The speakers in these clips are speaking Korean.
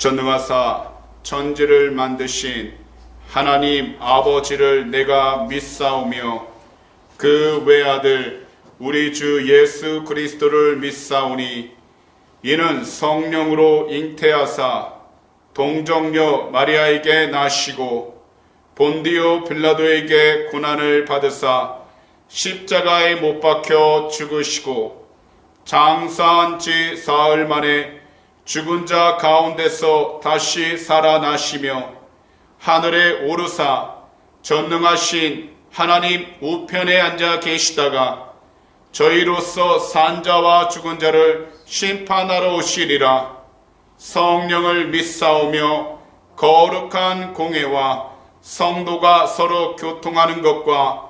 전능하사 천지를 만드신 하나님 아버지를 내가 믿사오며 그 외아들 우리 주 예수 그리스도를 믿사오니 이는 성령으로 잉태하사 동정녀 마리아에게 나시고 본디오 빌라도에게 고난을 받으사 십자가에 못 박혀 죽으시고 장사한 지 사흘 만에 죽은 자 가운데서 다시 살아나시며 하늘에 오르사 전능하신 하나님 우편에 앉아 계시다가 저희로서 산 자와 죽은 자를 심판하러 오시리라. 성령을 믿사오며 거룩한 공회와 성도가 서로 교통하는 것과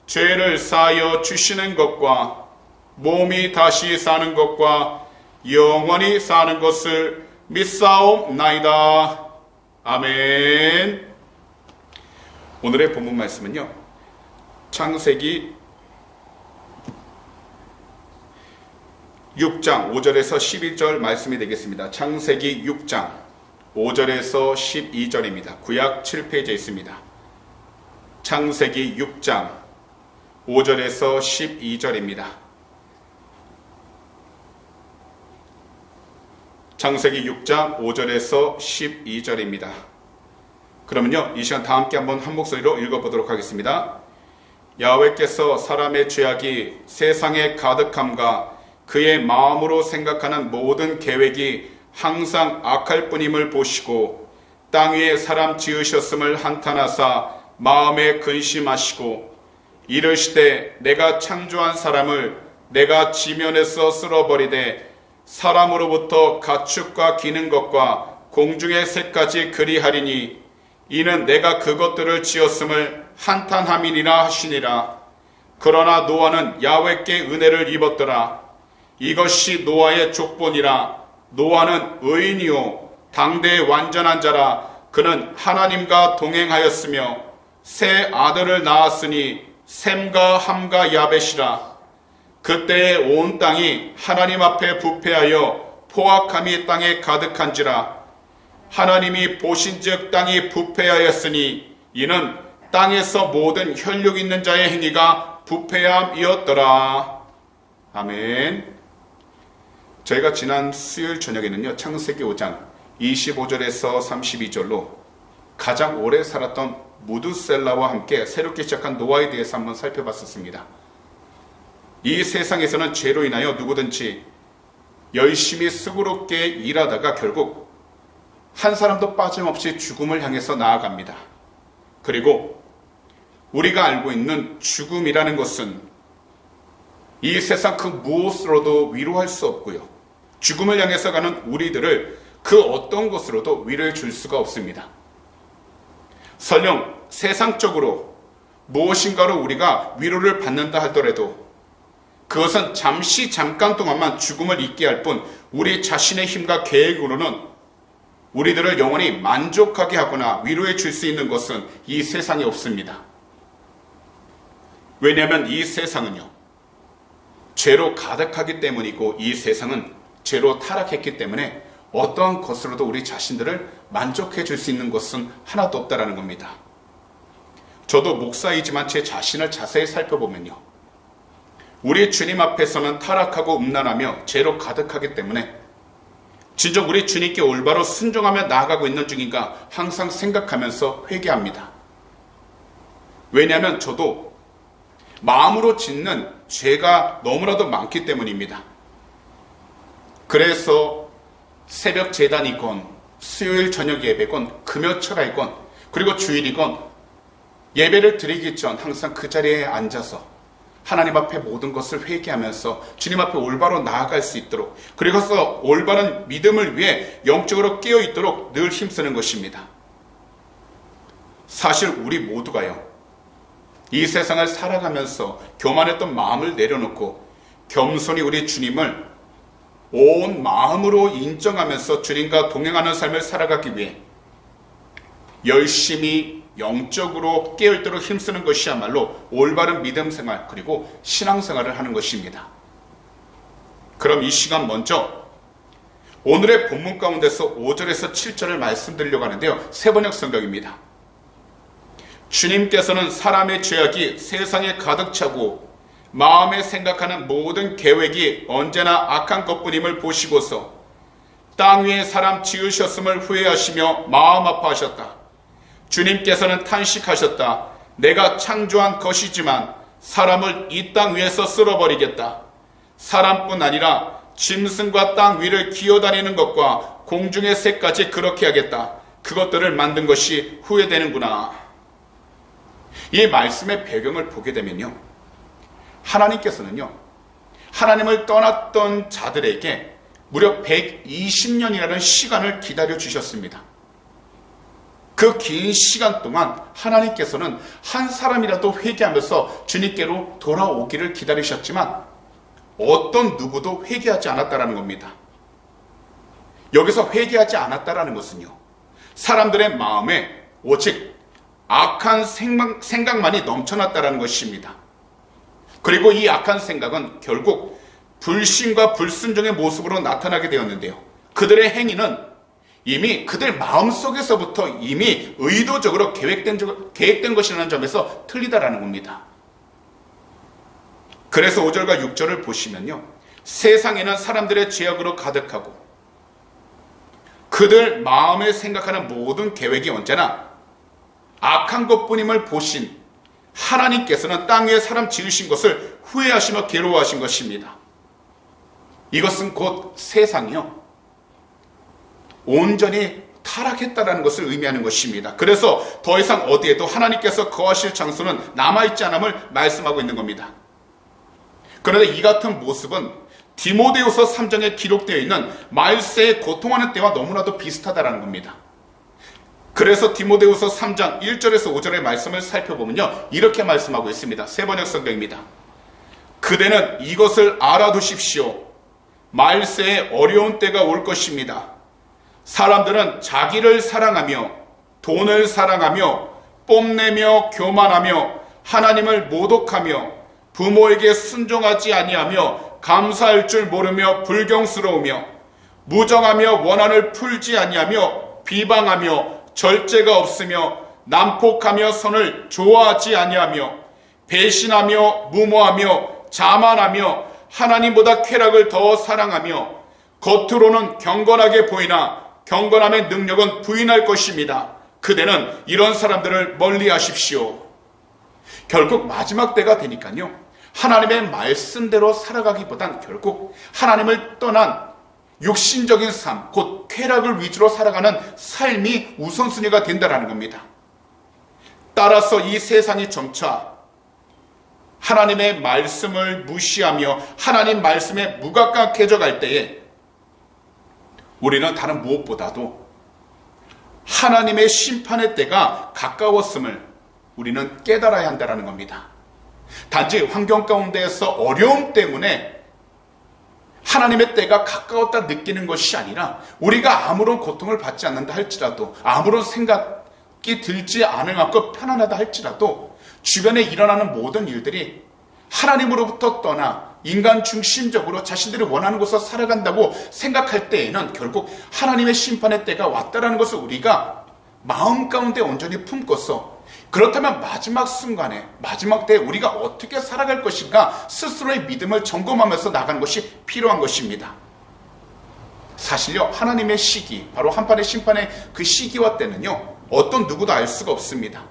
죄를 사하여 주시는 것과 몸이 다시 사는 것과 영원히 사는 것을 믿사옵나이다. 아멘. 오늘의 본문 말씀은요, 창세기 6장 5절에서 12절 말씀이 되겠습니다. 창세기 6장 5절에서 12절입니다. 구약 7페이지에 있습니다. 창세기 6장 5절에서 12절입니다. 창세기 6장 5절에서 12절입니다. 그러면요, 이 시간 다 함께 한번 한 목소리로 읽어보도록 하겠습니다. 야훼께서 사람의 죄악이 세상에 가득함과 그의 마음으로 생각하는 모든 계획이 항상 악할 뿐임을 보시고 땅 위에 사람 지으셨음을 한탄하사 마음에 근심하시고 이르시되 내가 창조한 사람을 내가 지면에서 쓸어버리되 사람으로부터 가축과 기는 것과 공중의 새까지 그리하리니 이는 내가 그것들을 지었음을 한탄함이니라 하시니라. 그러나 노아는 야훼께 은혜를 입었더라. 이것이 노아의 족본이라. 노아는 의인이요 당대의 완전한 자라. 그는 하나님과 동행하였으며 세 아들을 낳았으니 셈과 함과 야벳이라. 그때에 온 땅이 하나님 앞에 부패하여 포악함이 땅에 가득한지라. 하나님이 보신즉 땅이 부패하였으니 이는 땅에서 모든 혈육 있는 자의 행위가 부패함이었더라. 아멘. 저희가 지난 수요일 저녁에는요, 창세기 5장 25절에서 32절로 가장 오래 살았던 무두셀라와 함께 새롭게 시작한 노아에 대해서 한번 살펴봤었습니다. 이 세상에서는 죄로 인하여 누구든지 열심히 수고롭게 일하다가 결국 한 사람도 빠짐없이 죽음을 향해서 나아갑니다. 그리고 우리가 알고 있는 죽음이라는 것은 이 세상 그 무엇으로도 위로할 수 없고요, 죽음을 향해서 가는 우리들을 그 어떤 것으로도 위로해 줄 수가 없습니다. 설령 세상적으로 무엇인가로 우리가 위로를 받는다 하더라도 그것은 잠깐 동안만 죽음을 잊게 할 뿐 우리 자신의 힘과 계획으로는 우리들을 영원히 만족하게 하거나 위로해 줄 수 있는 것은 이 세상에 없습니다. 왜냐하면 이 세상은요, 죄로 가득하기 때문이고 이 세상은 죄로 타락했기 때문에 어떠한 것으로도 우리 자신들을 만족해 줄 수 있는 것은 하나도 없다라는 겁니다. 저도 목사이지만 제 자신을 자세히 살펴보면요, 우리 주님 앞에서는 타락하고 음란하며 죄로 가득하기 때문에 진정 우리 주님께 올바로 순종하며 나아가고 있는 중인가 항상 생각하면서 회개합니다. 왜냐하면 저도 마음으로 짓는 죄가 너무나도 많기 때문입니다. 그래서 새벽 제단이건 수요일 저녁 예배건 금요철이건 그리고 주일이건 예배를 드리기 전 항상 그 자리에 앉아서 하나님 앞에 모든 것을 회개하면서 주님 앞에 올바로 나아갈 수 있도록, 그리고서 올바른 믿음을 위해 영적으로 깨어 있도록 늘 힘쓰는 것입니다. 사실 우리 모두가요, 이 세상을 살아가면서 교만했던 마음을 내려놓고 겸손히 우리 주님을 온 마음으로 인정하면서 주님과 동행하는 삶을 살아가기 위해 열심히 영적으로 깨어있도록 힘쓰는 것이야말로 올바른 믿음 생활 그리고 신앙생활을 하는 것입니다. 그럼 이 시간 먼저 오늘의 본문 가운데서 5절에서 7절을 말씀드리려고 하는데요. 세번역 성경입니다. 주님께서는 사람의 죄악이 세상에 가득 차고 마음에 생각하는 모든 계획이 언제나 악한 것뿐임을 보시고서 땅 위에 사람 지으셨음을 후회하시며 마음 아파하셨다. 주님께서는 탄식하셨다. 내가 창조한 것이지만 사람을 이 땅 위에서 쓸어버리겠다. 사람뿐 아니라 짐승과 땅 위를 기어다니는 것과 공중의 새까지 그렇게 하겠다. 그것들을 만든 것이 후회되는구나. 이 말씀의 배경을 보게 되면요, 하나님께서는요, 하나님을 떠났던 자들에게 무려 120년이라는 시간을 기다려 주셨습니다. 그 긴 시간 동안 하나님께서는 한 사람이라도 회개하면서 주님께로 돌아오기를 기다리셨지만 어떤 누구도 회개하지 않았다라는 겁니다. 여기서 회개하지 않았다라는 것은요, 사람들의 마음에 오직 악한 생각만이 넘쳐났다라는 것입니다. 그리고 이 악한 생각은 결국 불신과 불순종의 모습으로 나타나게 되었는데요. 그들의 행위는 이미 그들 마음속에서부터 이미 의도적으로 계획된 것이라는 점에서 틀리다라는 겁니다. 그래서 5절과 6절을 보시면요, 세상에는 사람들의 죄악으로 가득하고 그들 마음에 생각하는 모든 계획이 언제나 악한 것뿐임을 보신 하나님께서는 땅 위에 사람 지으신 것을 후회하시며 괴로워하신 것입니다. 이것은 곧 세상이요, 온전히 타락했다라는 것을 의미하는 것입니다. 그래서 더 이상 어디에도 하나님께서 거하실 장소는 남아있지 않음을 말씀하고 있는 겁니다. 그런데 이 같은 모습은 디모데후서 3장에 기록되어 있는 말세에 고통하는 때와 너무나도 비슷하다는 겁니다. 그래서 디모데후서 3장 1절에서 5절의 말씀을 살펴보면요, 이렇게 말씀하고 있습니다. 세번역 성경입니다. 그대는 이것을 알아두십시오. 말세에 어려운 때가 올 것입니다. 사람들은 자기를 사랑하며 돈을 사랑하며 뽐내며 교만하며 하나님을 모독하며 부모에게 순종하지 아니하며 감사할 줄 모르며 불경스러우며 무정하며 원한을 풀지 아니하며 비방하며 절제가 없으며 난폭하며 선을 좋아하지 아니하며 배신하며 무모하며 자만하며 하나님보다 쾌락을 더 사랑하며 겉으로는 경건하게 보이나 경건함의 능력은 부인할 것입니다. 그대는 이런 사람들을 멀리 하십시오. 결국 마지막 때가 되니까요, 하나님의 말씀대로 살아가기보단 결국 하나님을 떠난 육신적인 삶, 곧 쾌락을 위주로 살아가는 삶이 우선순위가 된다는 겁니다. 따라서 이 세상이 점차 하나님의 말씀을 무시하며 하나님 말씀에 무감각해져 갈 때에 우리는 다른 무엇보다도 하나님의 심판의 때가 가까웠음을 우리는 깨달아야 한다는 겁니다. 단지 환경 가운데에서 어려움 때문에 하나님의 때가 가까웠다 느끼는 것이 아니라 우리가 아무런 고통을 받지 않는다 할지라도, 아무런 생각이 들지 않을 만큼 편안하다 할지라도 주변에 일어나는 모든 일들이 하나님으로부터 떠나 인간 중심적으로 자신들이 원하는 곳에서 살아간다고 생각할 때에는 결국 하나님의 심판의 때가 왔다라는 것을 우리가 마음 가운데 온전히 품고서, 그렇다면 마지막 순간에, 마지막 때에 우리가 어떻게 살아갈 것인가 스스로의 믿음을 점검하면서 나가는 것이 필요한 것입니다. 사실요, 하나님의 시기, 바로 한판의 심판의 그 시기와 때는요, 어떤 누구도 알 수가 없습니다.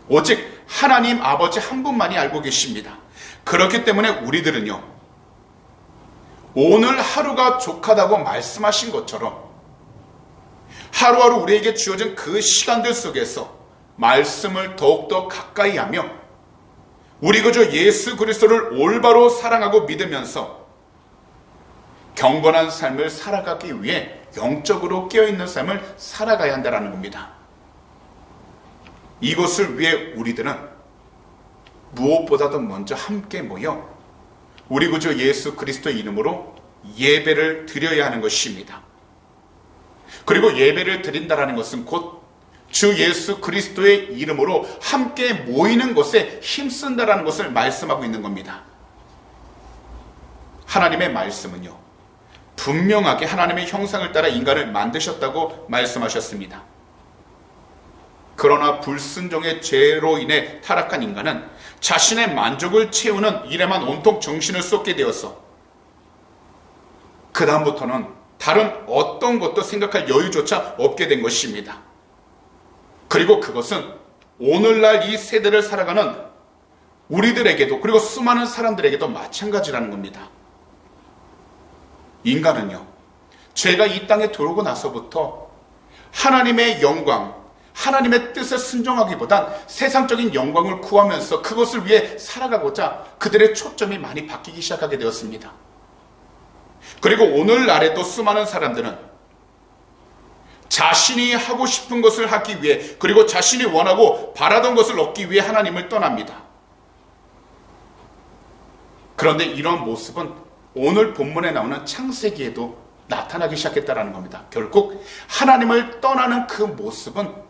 오직 하나님 아버지 한 분만이 알고 계십니다. 그렇기 때문에 우리들은요, 오늘 하루가 족하다고 말씀하신 것처럼 하루하루 우리에게 주어진 그 시간들 속에서 말씀을 더욱더 가까이 하며 우리 구주 예수 그리스도를 올바로 사랑하고 믿으면서 경건한 삶을 살아가기 위해 영적으로 깨어있는 삶을 살아가야 한다는 겁니다. 이것을 위해 우리들은 무엇보다도 먼저 함께 모여 우리 구주 예수 그리스도의 이름으로 예배를 드려야 하는 것입니다. 그리고 예배를 드린다는 것은 곧 주 예수 그리스도의 이름으로 함께 모이는 것에 힘쓴다라는 것을 말씀하고 있는 겁니다. 하나님의 말씀은요, 분명하게 하나님의 형상을 따라 인간을 만드셨다고 말씀하셨습니다. 그러나 불순종의 죄로 인해 타락한 인간은 자신의 만족을 채우는 일에만 온통 정신을 쏟게 되어서 그 다음부터는 다른 어떤 것도 생각할 여유조차 없게 된 것입니다. 그리고 그것은 오늘날 이 세대를 살아가는 우리들에게도, 그리고 수많은 사람들에게도 마찬가지라는 겁니다. 인간은요, 죄가 이 땅에 들어오고 나서부터 하나님의 영광, 하나님의 뜻에 순종하기보단 세상적인 영광을 구하면서 그것을 위해 살아가고자 그들의 초점이 많이 바뀌기 시작하게 되었습니다. 그리고 오늘날에도 수많은 사람들은 자신이 하고 싶은 것을 하기 위해, 그리고 자신이 원하고 바라던 것을 얻기 위해 하나님을 떠납니다. 그런데 이런 모습은 오늘 본문에 나오는 창세기에도 나타나기 시작했다는 겁니다. 결국 하나님을 떠나는 그 모습은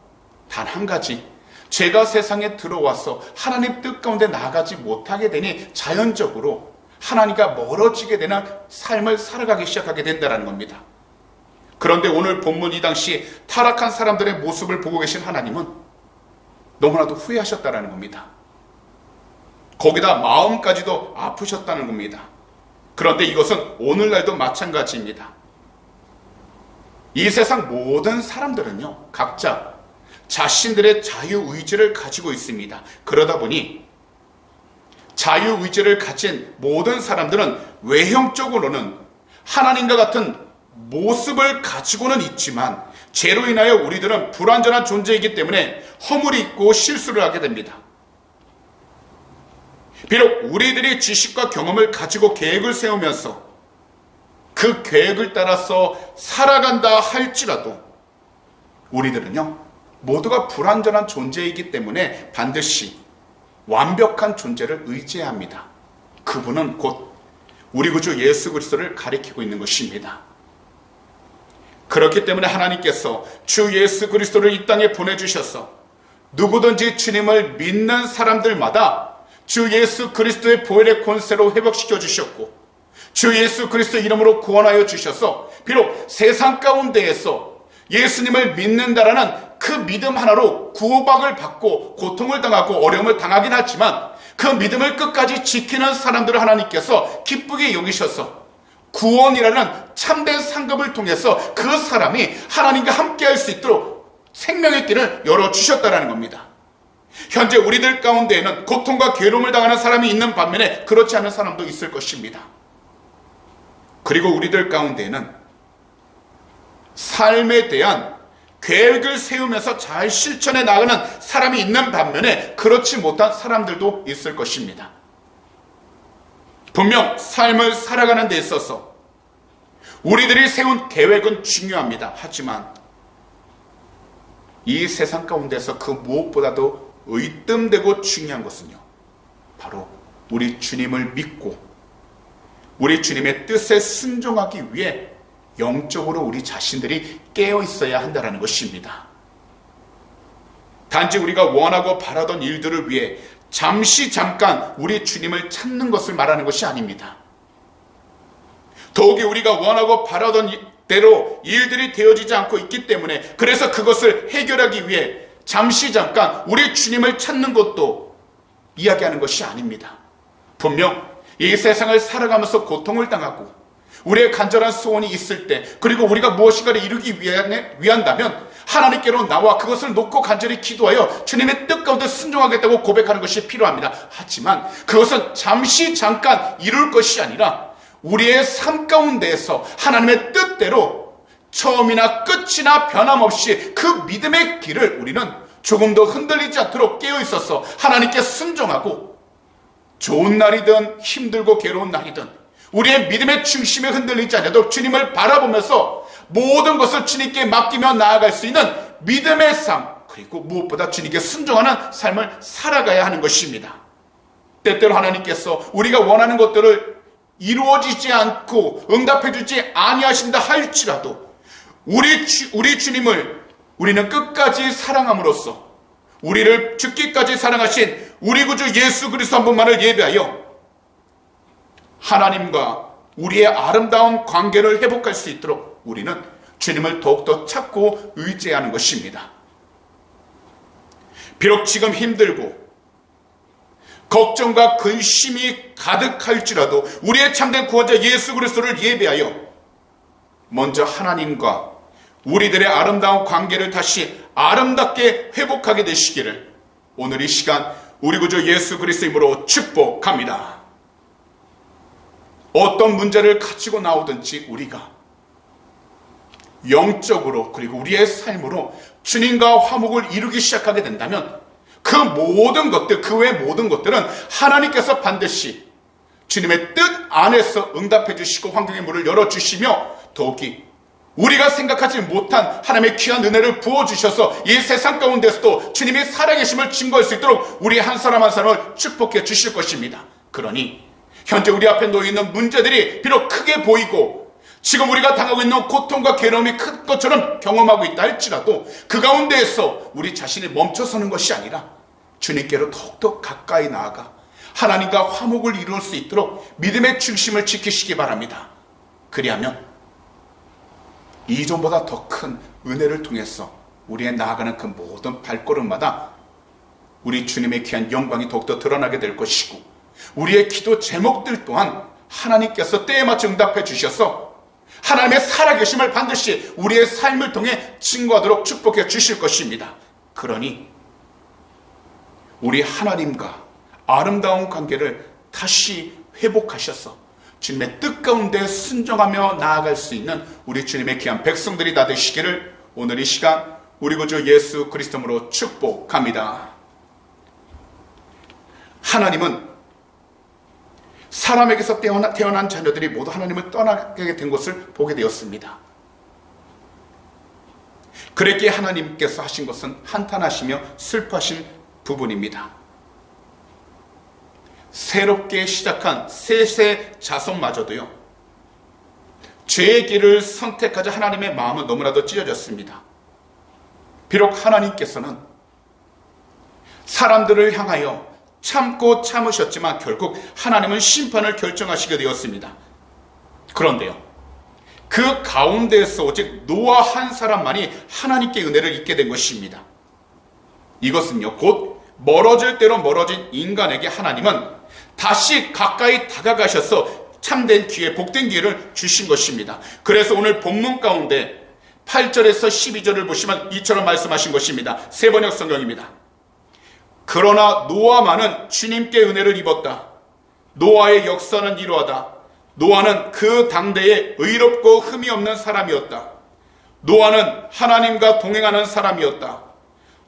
단 한 가지, 죄가 세상에 들어와서 하나님 뜻 가운데 나아가지 못하게 되니 자연적으로 하나님과 멀어지게 되는 삶을 살아가기 시작하게 된다는 겁니다. 그런데 오늘 본문 이 당시 타락한 사람들의 모습을 보고 계신 하나님은 너무나도 후회하셨다는 겁니다. 거기다 마음까지도 아프셨다는 겁니다. 그런데 이것은 오늘날도 마찬가지입니다. 이 세상 모든 사람들은요, 각자 자신들의 자유의지를 가지고 있습니다. 그러다 보니 자유의지를 가진 모든 사람들은 외형적으로는 하나님과 같은 모습을 가지고는 있지만 죄로 인하여 우리들은 불완전한 존재이기 때문에 허물이 있고 실수를 하게 됩니다. 비록 우리들이 지식과 경험을 가지고 계획을 세우면서 그 계획을 따라서 살아간다 할지라도 우리들은요, 모두가 불완전한 존재이기 때문에 반드시 완벽한 존재를 의지해야 합니다. 그분은 곧 우리 구주 예수 그리스도를 가리키고 있는 것입니다. 그렇기 때문에 하나님께서 주 예수 그리스도를 이 땅에 보내주셔서 누구든지 주님을 믿는 사람들마다 주 예수 그리스도의 보혈의 권세로 회복시켜 주셨고, 주 예수 그리스도 이름으로 구원하여 주셔서 비록 세상 가운데에서 예수님을 믿는다라는 그 믿음 하나로 구박을 받고 고통을 당하고 어려움을 당하긴 하지만 그 믿음을 끝까지 지키는 사람들을 하나님께서 기쁘게 여기셔서 구원이라는 참된 상급을 통해서 그 사람이 하나님과 함께 할 수 있도록 생명의 길을 열어주셨다는 겁니다. 현재 우리들 가운데에는 고통과 괴로움을 당하는 사람이 있는 반면에 그렇지 않은 사람도 있을 것입니다. 그리고 우리들 가운데에는 삶에 대한 계획을 세우면서 잘 실천해 나가는 사람이 있는 반면에 그렇지 못한 사람들도 있을 것입니다. 분명 삶을 살아가는 데 있어서 우리들이 세운 계획은 중요합니다. 하지만 이 세상 가운데서 그 무엇보다도 의뜸되고 중요한 것은요, 바로 우리 주님을 믿고 우리 주님의 뜻에 순종하기 위해 영적으로 우리 자신들이 깨어 있어야 한다는 것입니다. 단지 우리가 원하고 바라던 일들을 위해 잠깐 우리 주님을 찾는 것을 말하는 것이 아닙니다. 더욱이 우리가 원하고 바라던 대로 일들이 되어지지 않고 있기 때문에, 그래서 그것을 해결하기 위해 잠깐 우리 주님을 찾는 것도 이야기하는 것이 아닙니다. 분명 이 세상을 살아가면서 고통을 당하고 우리의 간절한 소원이 있을 때, 그리고 우리가 무엇인가를 이루기 위한다면 하나님께로 나와 그것을 놓고 간절히 기도하여 주님의 뜻 가운데 순종하겠다고 고백하는 것이 필요합니다. 하지만 그것은 잠깐 이룰 것이 아니라 우리의 삶 가운데에서 하나님의 뜻대로 처음이나 끝이나 변함없이 그 믿음의 길을 우리는 조금도 흔들리지 않도록 깨어 있어서 하나님께 순종하고, 좋은 날이든 힘들고 괴로운 날이든 우리의 믿음의 중심에 흔들리지 않아도 주님을 바라보면서 모든 것을 주님께 맡기며 나아갈 수 있는 믿음의 삶, 그리고 무엇보다 주님께 순종하는 삶을 살아가야 하는 것입니다. 때때로 하나님께서 우리가 원하는 것들을 이루어지지 않고 응답해주지 아니하신다 할지라도 우리 주님을 우리는 끝까지 사랑함으로써 우리를 죽기까지 사랑하신 우리 구주 예수 그리스도 한 분만을 예배하여 하나님과 우리의 아름다운 관계를 회복할 수 있도록 우리는 주님을 더욱더 찾고 의지하는 것입니다. 비록 지금 힘들고 걱정과 근심이 가득할지라도 우리의 참된 구원자 예수 그리스도를 예배하여 먼저 하나님과 우리들의 아름다운 관계를 다시 아름답게 회복하게 되시기를 오늘 이 시간 우리 구주 예수 그리스도 이름으로 축복합니다. 어떤 문제를 가지고 나오든지 우리가 영적으로 그리고 우리의 삶으로 주님과 화목을 이루기 시작하게 된다면 그 모든 것들, 그 외의 모든 것들은 하나님께서 반드시 주님의 뜻 안에서 응답해 주시고 환경의 문을 열어주시며 더욱이 우리가 생각하지 못한 하나님의 귀한 은혜를 부어주셔서 이 세상 가운데서도 주님의 살아계심을 증거할 수 있도록 우리 한 사람 한 사람을 축복해 주실 것입니다. 그러니 현재 우리 앞에 놓여있는 문제들이 비록 크게 보이고 지금 우리가 당하고 있는 고통과 괴로움이 큰 것처럼 경험하고 있다 할지라도 그 가운데에서 우리 자신이 멈춰서는 것이 아니라 주님께로 더욱더 가까이 나아가 하나님과 화목을 이룰 수 있도록 믿음의 중심을 지키시기 바랍니다. 그리하면 이전보다 더 큰 은혜를 통해서 우리의 나아가는 그 모든 발걸음마다 우리 주님의 귀한 영광이 더욱더 드러나게 될 것이고 우리의 기도 제목들 또한 하나님께서 때에 맞춰 응답해 주셔서 하나님의 살아계심을 반드시 우리의 삶을 통해 증거하도록 축복해 주실 것입니다. 그러니 우리 하나님과 아름다운 관계를 다시 회복하셔서 주님의 뜻 가운데 순종하며 나아갈 수 있는 우리 주님의 귀한 백성들이 다 되시기를 오늘 이 시간 우리 구주 예수 그리스도로 축복합니다. 하나님은 사람에게서 태어난 자녀들이 모두 하나님을 떠나게 된 것을 보게 되었습니다. 그랬기에 하나님께서 하신 것은 한탄하시며 슬퍼하신 부분입니다. 새롭게 시작한 셋의 자손마저도요, 죄의 길을 선택하자 하나님의 마음은 너무나도 찢어졌습니다. 비록 하나님께서는 사람들을 향하여 참고 참으셨지만 결국 하나님은 심판을 결정하시게 되었습니다. 그런데요, 그 가운데에서 오직 노아 한 사람만이 하나님께 은혜를 입게 된 것입니다. 이것은요, 곧 멀어질 대로 멀어진 인간에게 하나님은 다시 가까이 다가가셔서 참된 기회, 복된 기회를 주신 것입니다. 그래서 오늘 본문 가운데 8절에서 12절을 보시면 이처럼 말씀하신 것입니다. 세번역 성경입니다. 그러나 노아만은 주님께 은혜를 입었다. 노아의 역사는 이러하다. 노아는 그 당대에 의롭고 흠이 없는 사람이었다. 노아는 하나님과 동행하는 사람이었다.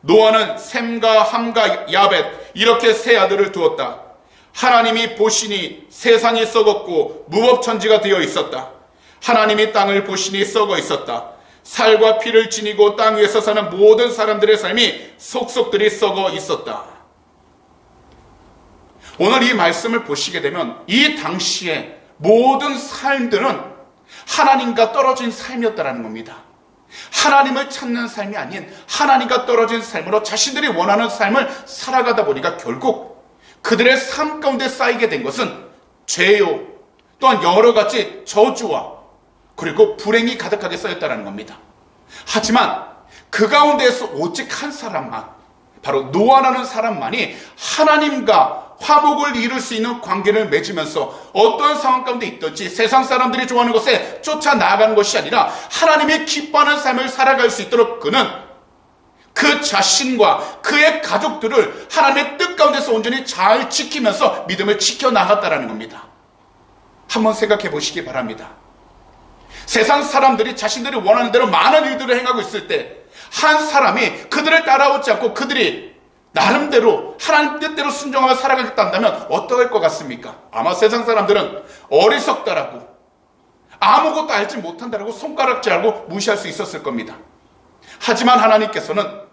노아는 셈과 함과 야벳 이렇게 세 아들을 두었다. 하나님이 보시니 세상이 썩었고 무법천지가 되어 있었다. 하나님이 땅을 보시니 썩어 있었다. 살과 피를 지니고 땅 위에서 사는 모든 사람들의 삶이 속속들이 썩어 있었다. 오늘 이 말씀을 보시게 되면 이 당시에 모든 삶들은 하나님과 떨어진 삶이었다는 겁니다. 하나님을 찾는 삶이 아닌 하나님과 떨어진 삶으로 자신들이 원하는 삶을 살아가다 보니까 결국 그들의 삶 가운데 쌓이게 된 것은 죄요, 또한 여러 가지 저주와 그리고 불행이 가득하게 쌓였다는 겁니다. 하지만 그 가운데에서 오직 한 사람만, 바로 노아라는 사람만이 하나님과 화목을 이룰 수 있는 관계를 맺으면서 어떤 상황 가운데 있든지 세상 사람들이 좋아하는 것에 쫓아 나아가는 것이 아니라 하나님이 기뻐하는 삶을 살아갈 수 있도록 그는 그 자신과 그의 가족들을 하나님의 뜻 가운데서 온전히 잘 지키면서 믿음을 지켜나갔다는 겁니다. 한번 생각해 보시기 바랍니다. 세상 사람들이 자신들이 원하는 대로 많은 일들을 행하고 있을 때 한 사람이 그들을 따라오지 않고 그들이 나름대로 하나님 뜻대로 순종하며 살아가겠다면 어떨 것 같습니까? 아마 세상 사람들은 어리석다라고, 아무것도 알지 못한다라고 손가락질하고 무시할 수 있었을 겁니다. 하지만 하나님께서는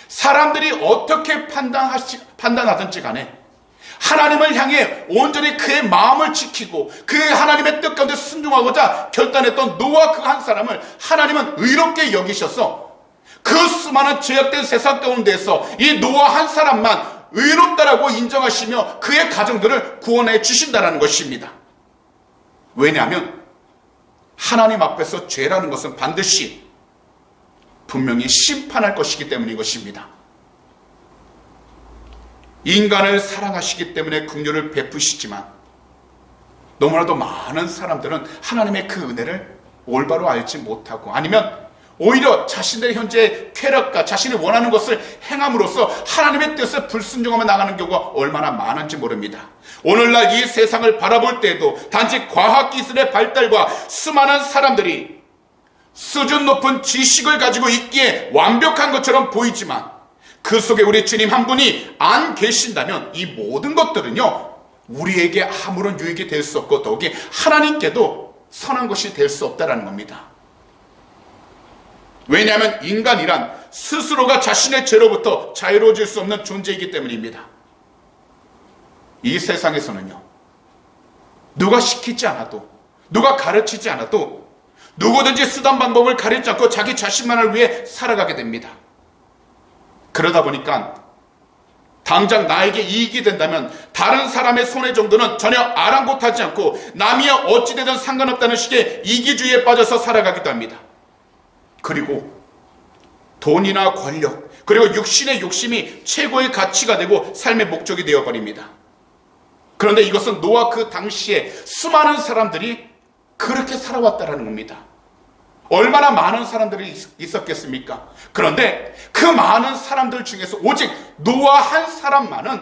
사람들이 어떻게 판단하든지 간에 하나님을 향해 온전히 그의 마음을 지키고 그의 하나님의 뜻 가운데 순종하고자 결단했던 노아 그 한 사람을 하나님은 의롭게 여기셔서 그 수많은 죄악된 세상 가운데서 이 노아 한 사람만 의롭다라고 인정하시며 그의 가정들을 구원해 주신다는 것입니다. 왜냐하면 하나님 앞에서 죄라는 것은 반드시 분명히 심판할 것이기 때문인 것입니다. 인간을 사랑하시기 때문에 긍휼을 베푸시지만 너무나도 많은 사람들은 하나님의 그 은혜를 올바로 알지 못하고, 아니면 오히려 자신들의 현재의 쾌락과 자신이 원하는 것을 행함으로써 하나님의 뜻에 불순종하며 나가는 경우가 얼마나 많은지 모릅니다. 오늘날 이 세상을 바라볼 때에도 단지 과학기술의 발달과 수많은 사람들이 수준 높은 지식을 가지고 있기에 완벽한 것처럼 보이지만 그 속에 우리 주님 한 분이 안 계신다면 이 모든 것들은요, 우리에게 아무런 유익이 될 수 없고 더욱이 하나님께도 선한 것이 될 수 없다는 겁니다. 왜냐하면 인간이란 스스로가 자신의 죄로부터 자유로워질 수 없는 존재이기 때문입니다. 이 세상에서는요, 누가 시키지 않아도, 누가 가르치지 않아도 누구든지 수단 방법을 가리지 않고 자기 자신만을 위해 살아가게 됩니다. 그러다 보니까 당장 나에게 이익이 된다면 다른 사람의 손해 정도는 전혀 아랑곳하지 않고 남이야 어찌되든 상관없다는 식의 이기주의에 빠져서 살아가기도 합니다. 그리고 돈이나 권력, 그리고 육신의 욕심이 최고의 가치가 되고 삶의 목적이 되어버립니다. 그런데 이것은 노아 그 당시에 수많은 사람들이 그렇게 살아왔다는 겁니다. 얼마나 많은 사람들이 있었겠습니까? 그런데 그 많은 사람들 중에서 오직 노아 한 사람만은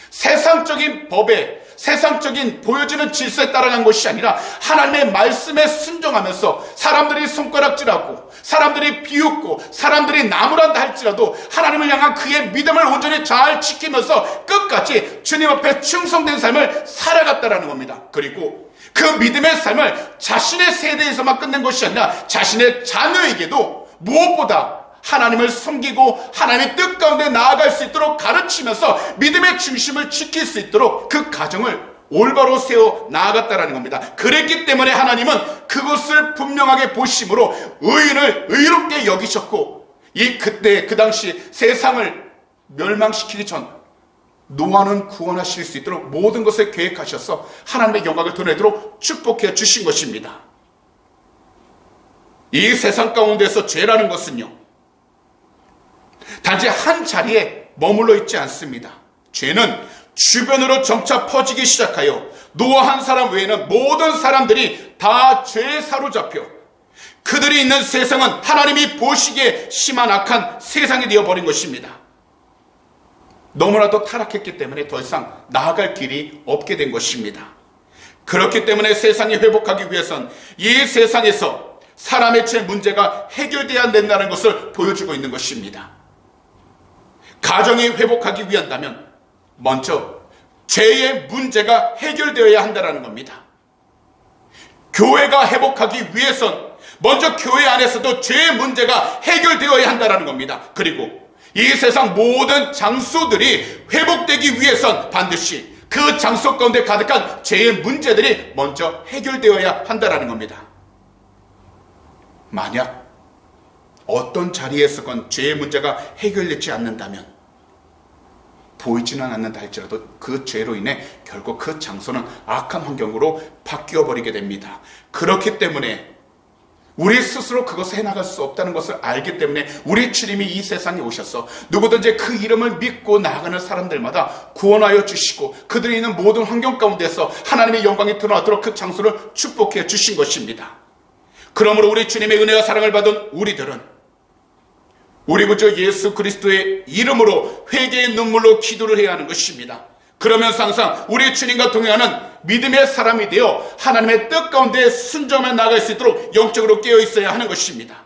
세상적인 법에, 세상적인 보여지는 질서에 따라간 것이 아니라 하나님의 말씀에 순종하면서 사람들이 손가락질하고 사람들이 비웃고 사람들이 나무란다 할지라도 하나님을 향한 그의 믿음을 온전히 잘 지키면서 끝까지 주님 앞에 충성된 삶을 살아갔다라는 겁니다. 그리고 그 믿음의 삶을 자신의 세대에서만 끝낸 것이 아니라 자신의 자녀에게도 무엇보다 하나님을 섬기고 하나님의 뜻 가운데 나아갈 수 있도록 가르치면서 믿음의 중심을 지킬 수 있도록 그 가정을 올바로 세워 나아갔다라는 겁니다. 그랬기 때문에 하나님은 그것을 분명하게 보심으로 의인을 의롭게 여기셨고, 그때 그 당시 세상을 멸망시키기 전 노아는 구원하실 수 있도록 모든 것을 계획하셔서 하나님의 영광을 드러내도록 축복해 주신 것입니다. 이 세상 가운데서 죄라는 것은요, 단지 한 자리에 머물러 있지 않습니다. 죄는 주변으로 점차 퍼지기 시작하여 노아 한 사람 외에는 모든 사람들이 다 죄에 사로잡혀 그들이 있는 세상은 하나님이 보시기에 심한 악한 세상이 되어버린 것입니다. 너무나도 타락했기 때문에 더 이상 나아갈 길이 없게 된 것입니다. 그렇기 때문에 세상이 회복하기 위해선 이 세상에서 사람의 죄 문제가 해결돼야 된다는 것을 보여주고 있는 것입니다. 가정이 회복하기 위한다면 먼저 죄의 문제가 해결되어야 한다는 겁니다. 교회가 회복하기 위해선 먼저 교회 안에서도 죄의 문제가 해결되어야 한다는 겁니다. 그리고 이 세상 모든 장소들이 회복되기 위해선 반드시 그 장소 가운데 가득한 죄의 문제들이 먼저 해결되어야 한다는 겁니다. 만약 어떤 자리에서건 죄의 문제가 해결되지 않는다면 보이지는 않는다 할지라도 그 죄로 인해 결국 그 장소는 악한 환경으로 바뀌어 버리게 됩니다. 그렇기 때문에 우리 스스로 그것을 해나갈 수 없다는 것을 알기 때문에 우리 주님이 이 세상에 오셔서 누구든지 그 이름을 믿고 나아가는 사람들마다 구원하여 주시고 그들이 있는 모든 환경 가운데서 하나님의 영광이 드러나도록 그 장소를 축복해 주신 것입니다. 그러므로 우리 주님의 은혜와 사랑을 받은 우리들은 우리 구주 예수 그리스도의 이름으로 회개의 눈물로 기도를 해야 하는 것입니다. 그러면서 항상 우리 주님과 동행하는 믿음의 사람이 되어 하나님의 뜻 가운데 순종하며 나아갈 수 있도록 영적으로 깨어 있어야 하는 것입니다.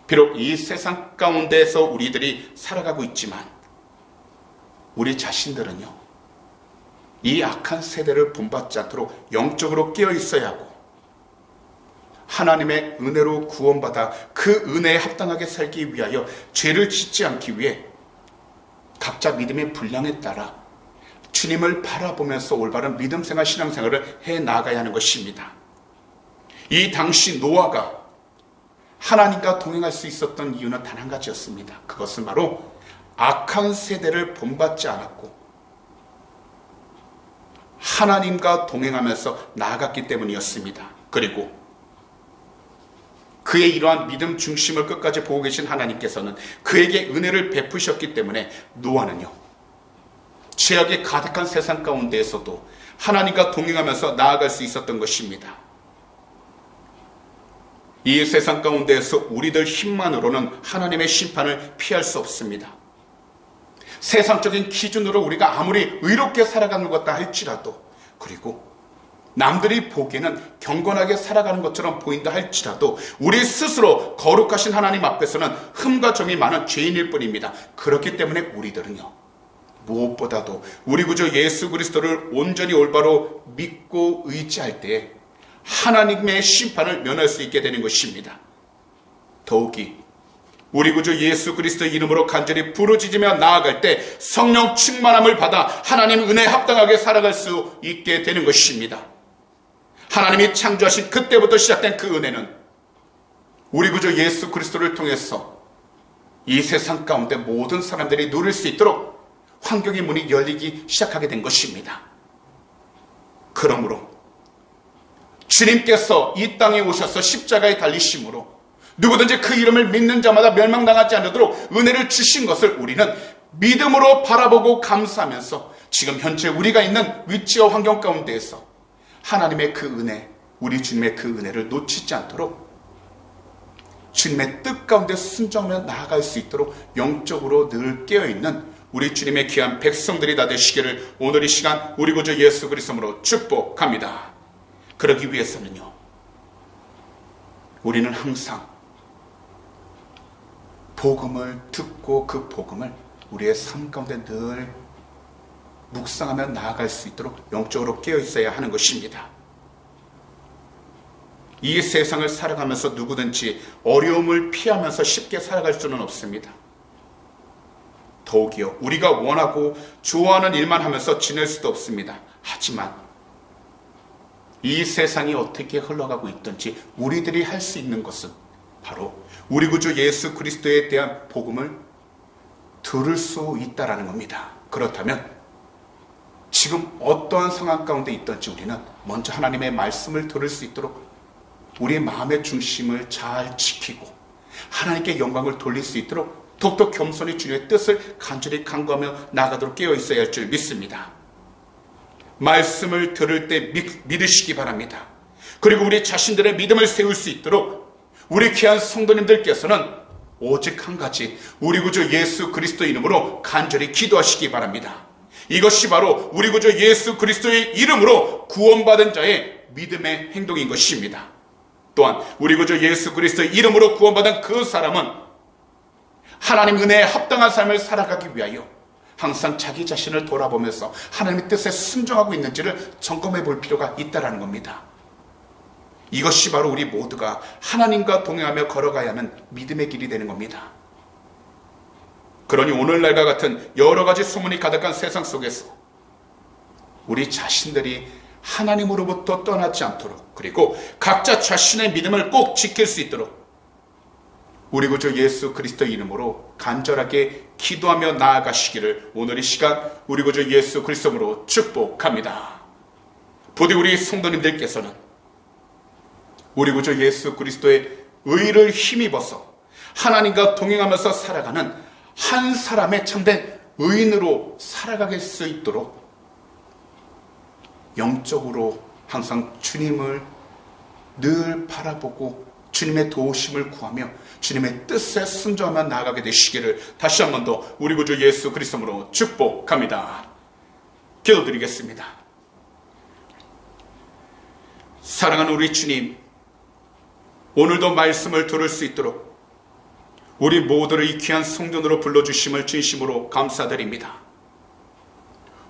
비록 이 세상 가운데서 우리들이 살아가고 있지만 우리 자신들은요, 이 악한 세대를 본받지 않도록 영적으로 깨어 있어야 하고 하나님의 은혜로 구원받아 그 은혜에 합당하게 살기 위하여 죄를 짓지 않기 위해 각자 믿음의 분량에 따라 주님을 바라보면서 올바른 믿음생활 신앙생활을 해나가야 하는 것입니다. 이 당시 노아가 하나님과 동행할 수 있었던 이유는 단 한 가지였습니다. 그것은 바로 악한 세대를 본받지 않았고 하나님과 동행하면서 나아갔기 때문이었습니다. 그리고 그의 이러한 믿음 중심을 끝까지 보고 계신 하나님께서는 그에게 은혜를 베푸셨기 때문에 노아는요, 죄악이 가득한 세상 가운데에서도 하나님과 동행하면서 나아갈 수 있었던 것입니다. 이 세상 가운데에서 우리들 힘만으로는 하나님의 심판을 피할 수 없습니다. 세상적인 기준으로 우리가 아무리 의롭게 살아가는 것 같다 할지라도, 그리고 남들이 보기에는 경건하게 살아가는 것처럼 보인다 할지라도 우리 스스로 거룩하신 하나님 앞에서는 흠과 점이 많은 죄인일 뿐입니다. 그렇기 때문에 우리들은요, 무엇보다도 우리 구주 예수 그리스도를 온전히 올바로 믿고 의지할 때에 하나님의 심판을 면할 수 있게 되는 것입니다. 더욱이 우리 구주 예수 그리스도의 이름으로 간절히 부르짖으며 나아갈 때 성령 충만함을 받아 하나님 은혜에 합당하게 살아갈 수 있게 되는 것입니다. 하나님이 창조하신 그때부터 시작된 그 은혜는 우리 구주 예수 그리스도를 통해서 이 세상 가운데 모든 사람들이 누릴 수 있도록 환경의 문이 열리기 시작하게 된 것입니다. 그러므로 주님께서 이 땅에 오셔서 십자가에 달리심으로 누구든지 그 이름을 믿는 자마다 멸망당하지 않도록 은혜를 주신 것을 우리는 믿음으로 바라보고 감사하면서 지금 현재 우리가 있는 위치와 환경 가운데에서 하나님의 그 은혜, 우리 주님의 그 은혜를 놓치지 않도록 주님의 뜻 가운데 순종하며 나아갈 수 있도록 영적으로 늘 깨어있는 우리 주님의 귀한 백성들이 다 되시기를 오늘 이 시간 우리 구주 예수 그리스도로 축복합니다. 그러기 위해서는요, 우리는 항상 복음을 듣고 그 복음을 우리의 삶 가운데 늘 묵상하며 나아갈 수 있도록 영적으로 깨어 있어야 하는 것입니다. 이 세상을 살아가면서 누구든지 어려움을 피하면서 쉽게 살아갈 수는 없습니다. 더욱이요, 우리가 원하고 좋아하는 일만 하면서 지낼 수도 없습니다. 하지만 이 세상이 어떻게 흘러가고 있든지 우리들이 할 수 있는 것은 바로 우리 구주 예수 그리스도에 대한 복음을 들을 수 있다라는 겁니다. 그렇다면 지금 어떠한 상황 가운데 있든지 우리는 먼저 하나님의 말씀을 들을 수 있도록 우리의 마음의 중심을 잘 지키고 하나님께 영광을 돌릴 수 있도록 더욱더 겸손히 주님의 뜻을 간절히 간구하며 나가도록 깨어 있어야 할 줄 믿습니다. 말씀을 들을 때 믿으시기 바랍니다. 그리고 우리 자신들의 믿음을 세울 수 있도록 우리 귀한 성도님들께서는 오직 한 가지, 우리 구주 예수 그리스도 이름으로 간절히 기도하시기 바랍니다. 이것이 바로 우리 구주 예수 그리스도의 이름으로 구원받은 자의 믿음의 행동인 것입니다. 또한 우리 구주 예수 그리스도의 이름으로 구원받은 그 사람은 하나님 은혜에 합당한 삶을 살아가기 위하여 항상 자기 자신을 돌아보면서 하나님의 뜻에 순종하고 있는지를 점검해 볼 필요가 있다는 겁니다. 이것이 바로 우리 모두가 하나님과 동행하며 걸어가야 하는 믿음의 길이 되는 겁니다. 그러니 오늘날과 같은 여러 가지 소문이 가득한 세상 속에서 우리 자신들이 하나님으로부터 떠나지 않도록, 그리고 각자 자신의 믿음을 꼭 지킬 수 있도록 우리 구주 예수 그리스도 이름으로 간절하게 기도하며 나아가시기를 오늘 이 시간 우리 구주 예수 그리스도로 축복합니다. 부디 우리 성도님들께서는 우리 구주 예수 그리스도의 의를 힘입어서 하나님과 동행하면서 살아가는 한 사람의 참된 의인으로 살아갈 수 있도록 영적으로 항상 주님을 늘 바라보고 주님의 도우심을 구하며 주님의 뜻에 순종하며 나아가게 되시기를 다시 한 번 더 우리 구주 예수 그리스도로 축복합니다. 기도드리겠습니다. 사랑하는 우리 주님, 오늘도 말씀을 들을 수 있도록 우리 모두를 이 귀한 성전으로 불러주심을 진심으로 감사드립니다.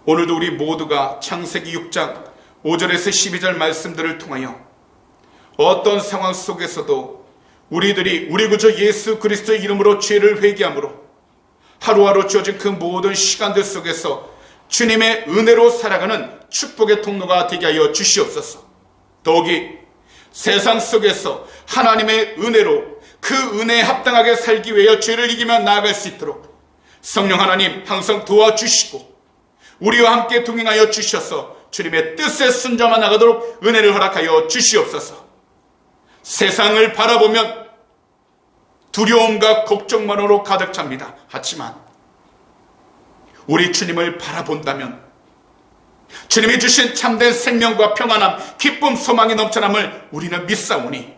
오늘도 우리 모두가 창세기 6장 5절에서 12절 말씀들을 통하여 어떤 상황 속에서도 우리들이 우리 구주 예수 그리스도의 이름으로 죄를 회개함으로 하루하루 주어진 그 모든 시간들 속에서 주님의 은혜로 살아가는 축복의 통로가 되게 하여 주시옵소서. 더욱이 세상 속에서 하나님의 은혜로 그 은혜에 합당하게 살기 위하여 죄를 이기며 나아갈 수 있도록 성령 하나님 항상 도와주시고 우리와 함께 동행하여 주셔서 주님의 뜻에 순종하며 나가도록 은혜를 허락하여 주시옵소서. 세상을 바라보면 두려움과 걱정만으로 가득 찹니다. 하지만 우리 주님을 바라본다면 주님이 주신 참된 생명과 평안함, 기쁨, 소망이 넘쳐남을 우리는 믿사오니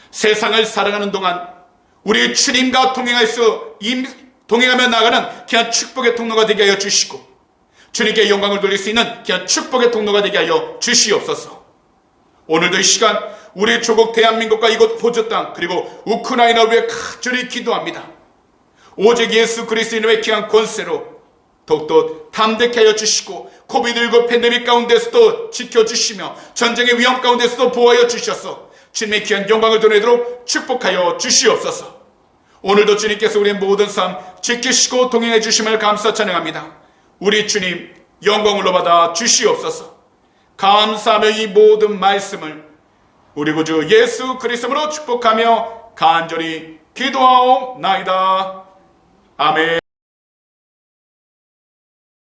세상을 살아가는 동안 우리 주님과 동행하며 나가는 귀한 축복의 통로가 되게 하여 주시고 주님께 영광을 돌릴 수 있는 귀한 축복의 통로가 되게 하여 주시옵소서. 오늘도 이 시간 우리 조국 대한민국과 이곳 호주 땅 그리고 우크라이나를 위해 간절히 기도합니다. 오직 예수 그리스도의 귀한 권세로 더욱더 담대케 하여 주시고 코비드19 팬데믹 가운데서도 지켜주시며 전쟁의 위험 가운데서도 보호하여 주셔서 주님의 귀한 영광을 드러내도록 축복하여 주시옵소서. 오늘도 주님께서 우리의 모든 삶 지키시고 동행해 주심을 감사 찬양합니다. 우리 주님 영광을 받아 주시옵소서. 감사하며 이 모든 말씀을 우리 구주 예수 그리스도로 축복하며 간절히 기도하옵나이다. 아멘.